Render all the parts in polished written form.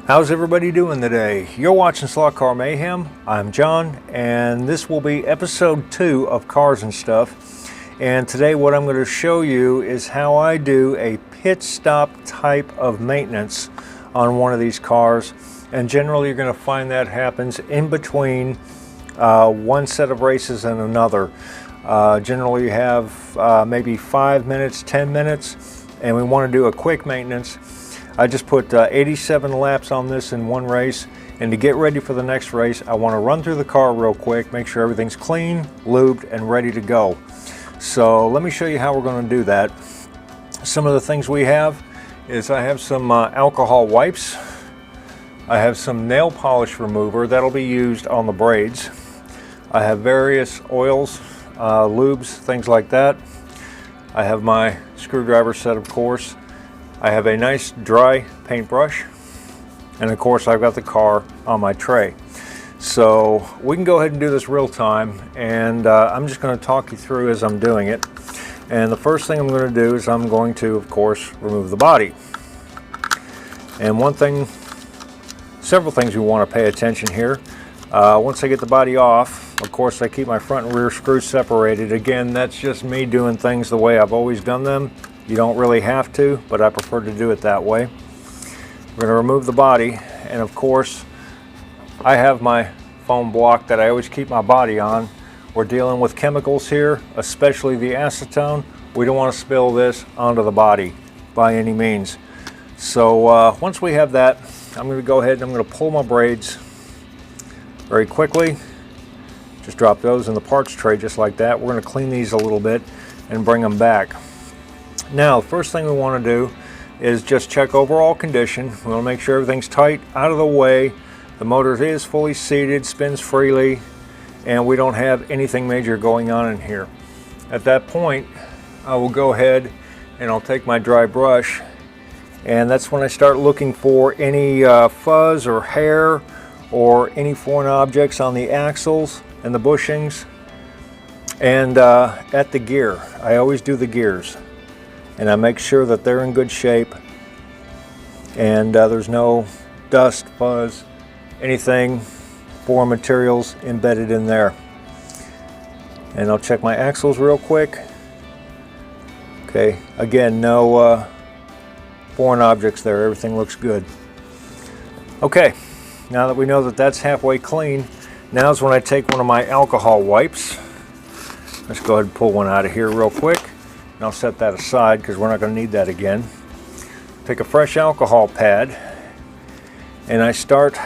How's everybody doing today? You're watching Slot Car Mayhem. I'm John, and this will be episode 2 of Cars and Stuff. And today what I'm going to show you is how I do a pit stop type of maintenance on one of these cars. And generally you're going to find that happens in between one set of races and another. Generally you have maybe 5 minutes, 10 minutes, and we want to do a quick maintenance. I just put 87 laps on this in one race, and to get ready for the next race I want to run through the car real quick, make sure everything's clean, lubed, and ready to go. So let me show you how we're going to do that. Some of the things we have is I have some alcohol wipes, I have some nail polish remover that'll be used on the braids, I have various oils, lubes, things like that. I have my screwdriver set, of course. I have a nice dry paintbrush, and of course I've got the car on my tray. So we can go ahead and do this real time, and I'm just going to talk you through as I'm doing it. And the first thing I'm going to do is I'm going to, of course, remove the body. And several things we want to pay attention here. Once I get the body off, of course I keep my front and rear screws separated. Again, that's just me doing things the way I've always done them. You don't really have to, but I prefer to do it that way. We're going to remove the body, and of course I have my foam block that I always keep my body on. We're dealing with chemicals here, especially the acetone. We don't want to spill this onto the body by any means. So once we have that, I'm going to go ahead and I'm going to pull my braids very quickly. Just drop those in the parts tray just like that. We're going to clean these a little bit and bring them back. Now, first thing we want to do is just check overall condition. We want to make sure everything's tight, out of the way. The motor is fully seated, spins freely, and we don't have anything major going on in here. At that point, I will go ahead and I'll take my dry brush, and that's when I start looking for any fuzz or hair or any foreign objects on the axles and the bushings. And at the gear, I always do the gears, and I make sure that they're in good shape and there's no dust, fuzz, anything, foreign materials embedded in there. And I'll check my axles real quick. Okay, again, no foreign objects there, everything looks good. Okay, now that we know that that's halfway clean, now's when I take one of my alcohol wipes. Let's go ahead and pull one out of here real quick. And I'll set that aside because we're not going to need that again. Take a fresh alcohol pad, and I start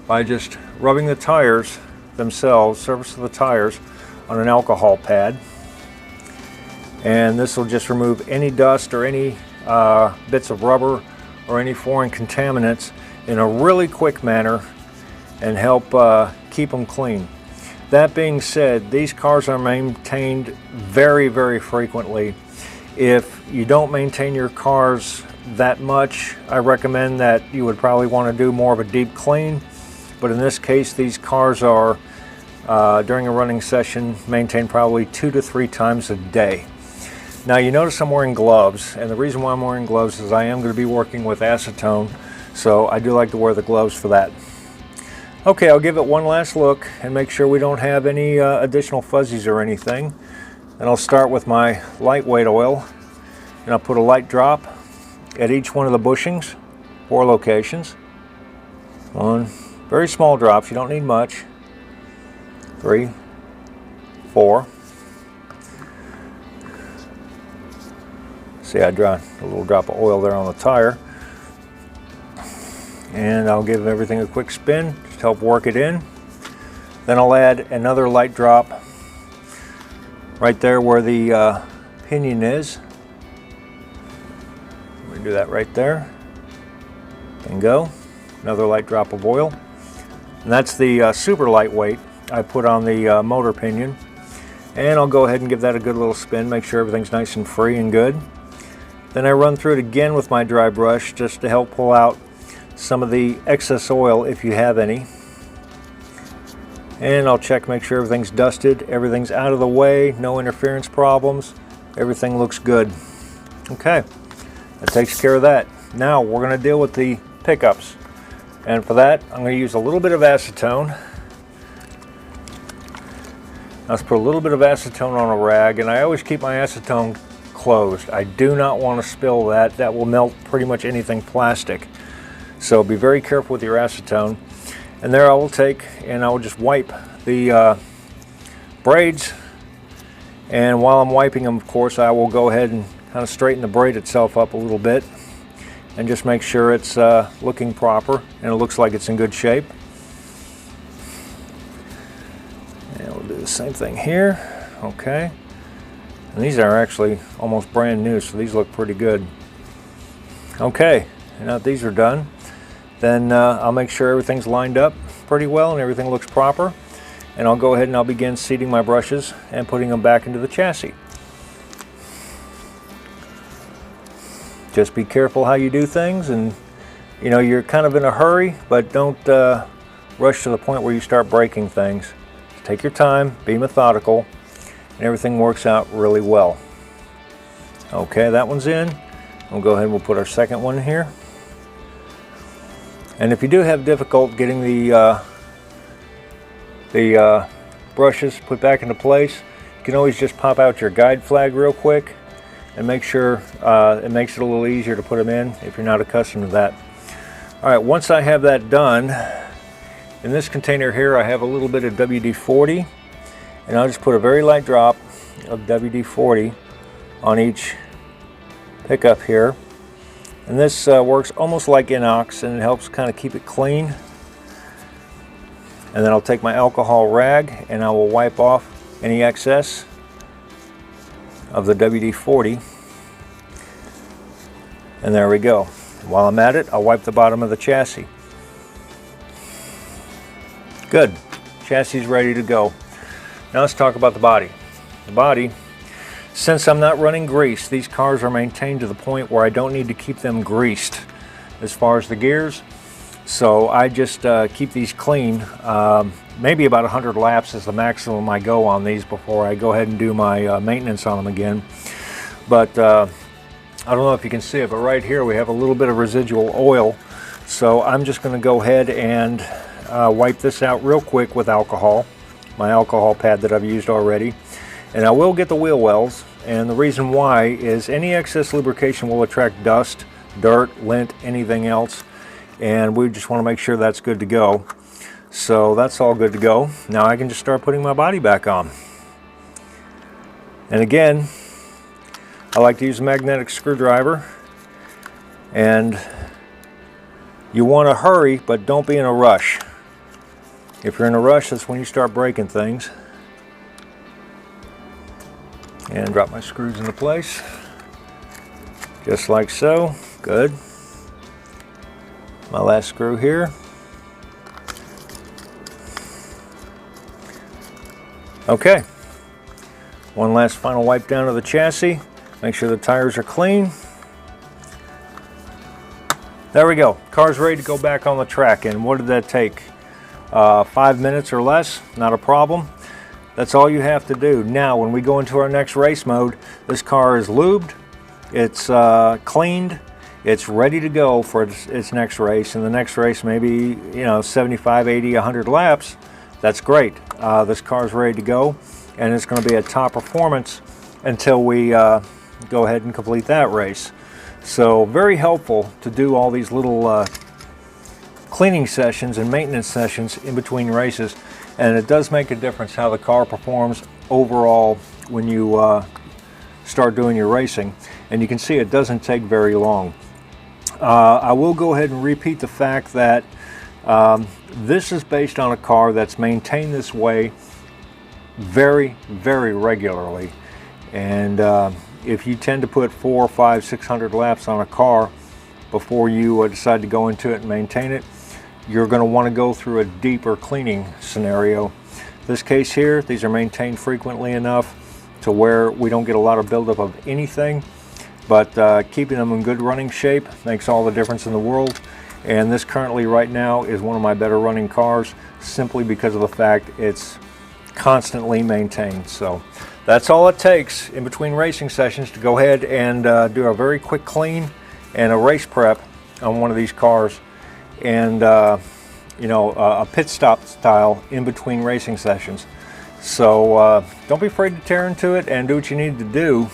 by just rubbing the tires themselves, surface of the tires, on an alcohol pad. And this will just remove any dust or any bits of rubber or any foreign contaminants in a really quick manner and help keep them clean. That being said, these cars are maintained very, very frequently. If you don't maintain your cars that much, I recommend that you would probably want to do more of a deep clean. But in this case, these cars are, during a running session, maintained probably 2 to 3 times a day. Now you notice I'm wearing gloves, and the reason why I'm wearing gloves is I am going to be working with acetone, so I do like to wear the gloves for that. Okay, I'll give it one last look and make sure we don't have any additional fuzzies or anything. And I'll start with my lightweight oil, and I'll put a light drop at each one of the bushings, 4 locations. 1, very small drops, you don't need much. 3, 4. See, I dropped a little drop of oil there on the tire. And I'll give everything a quick spin, just help work it in. Then I'll add another light drop right there where the pinion is. I'm going to do that right there. And go. Another light drop of oil. And that's the super lightweight I put on the motor pinion. And I'll go ahead and give that a good little spin, make sure everything's nice and free and good. Then I run through it again with my dry brush just to help pull out some of the excess oil if you have any. And I'll check, make sure everything's dusted, everything's out of the way, no interference problems, everything looks good. Okay, that takes care of that. Now we're going to deal with the pickups. And for that, I'm going to use a little bit of acetone. Let's put a little bit of acetone on a rag, and I always keep my acetone closed. I do not want to spill that. That will melt pretty much anything plastic. So be very careful with your acetone. And there I will take, and I will just wipe the braids. And while I'm wiping them, of course, I will go ahead and kind of straighten the braid itself up a little bit and just make sure it's looking proper and it looks like it's in good shape. And we'll do the same thing here. Okay. And these are actually almost brand new, so these look pretty good. Okay, and now that these are done, then I'll make sure everything's lined up pretty well and everything looks proper. And I'll go ahead and I'll begin seating my brushes and putting them back into the chassis. Just be careful how you do things, and you know, you're kind of in a hurry, but don't rush to the point where you start breaking things. Take your time, be methodical, and everything works out really well. Okay, that one's in. We'll go ahead and we'll put our second one here. And if you do have difficulty getting the brushes put back into place, you can always just pop out your guide flag real quick and make sure it makes it a little easier to put them in if you're not accustomed to that. All right, once I have that done, in this container here I have a little bit of WD-40, and I'll just put a very light drop of WD-40 on each pickup here. And this works almost like Inox, and it helps kind of keep it clean. And then I'll take my alcohol rag and I will wipe off any excess of the WD-40. And there we go. While I'm at it, I'll wipe the bottom of the chassis. Good. Chassis is ready to go. Now let's talk about the body. The body, since I'm not running grease, these cars are maintained to the point where I don't need to keep them greased as far as the gears. So I just keep these clean. Maybe about 100 laps is the maximum I go on these before I go ahead and do my maintenance on them again. But I don't know if you can see it, but right here we have a little bit of residual oil. So I'm just going to go ahead and wipe this out real quick with alcohol, my alcohol pad that I've used already. And I will get the wheel wells, and the reason why is any excess lubrication will attract dust, dirt, lint, anything else, and we just want to make sure that's good to go. So that's all good to go. Now I can just start putting my body back on. And again, I like to use a magnetic screwdriver, and you want to hurry, but don't be in a rush. If you're in a rush, that's when you start breaking things. And drop my screws into place, just like so. Good. My last screw here. Okay. One last final wipe down of the chassis. Make sure the tires are clean. There we go. Car's ready to go back on the track. And what did that take? 5 minutes or less? Not a problem. That's all you have to do. Now, when we go into our next race mode, this car is lubed, it's cleaned, it's ready to go for its next race. And the next race, maybe 75, 80, 100 laps. That's great. This car is ready to go, and it's going to be at top performance until we go ahead and complete that race. So very helpful to do all these little cleaning sessions and maintenance sessions in between races. And it does make a difference how the car performs overall when you start doing your racing. And you can see it doesn't take very long. I will go ahead and repeat the fact that this is based on a car that's maintained this way very, very regularly. And if you tend to put 400, 500, 600 laps on a car before you decide to go into it and maintain it, you're going to want to go through a deeper cleaning scenario. This case here, these are maintained frequently enough to where we don't get a lot of buildup of anything, but keeping them in good running shape makes all the difference in the world. And this currently right now is one of my better running cars, simply because of the fact it's constantly maintained. So that's all it takes in between racing sessions to go ahead and do a very quick clean and a race prep on one of these cars. and you know, a pit stop style in between racing sessions. So don't be afraid to tear into it and do what you need to do.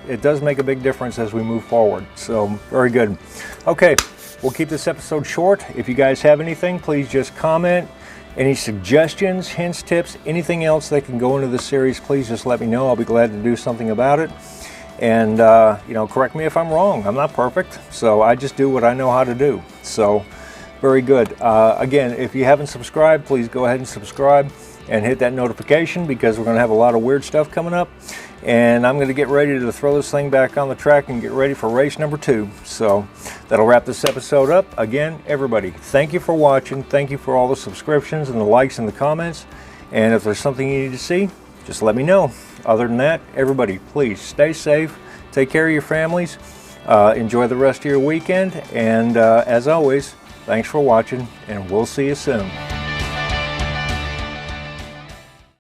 It does make a big difference as we move forward. So very good. Okay, we'll keep this episode short. If you guys have anything, please just comment. Any suggestions, hints, tips, anything else that can go into this series, please just let me know. I'll be glad to do something about it. And you know, correct me if I'm wrong. I'm not perfect, so I just do what I know how to do. So very good. Again, if you haven't subscribed, please go ahead and subscribe and hit that notification, because we're going to have a lot of weird stuff coming up, and I'm going to get ready to throw this thing back on the track and get ready for race number 2. So that'll wrap this episode up. Again, everybody, thank you for watching. Thank you for all the subscriptions and the likes and the comments, and if there's something you need to see, just let me know. Other than that, everybody, please stay safe, take care of your families, enjoy the rest of your weekend, and as always, thanks for watching, and we'll see you soon.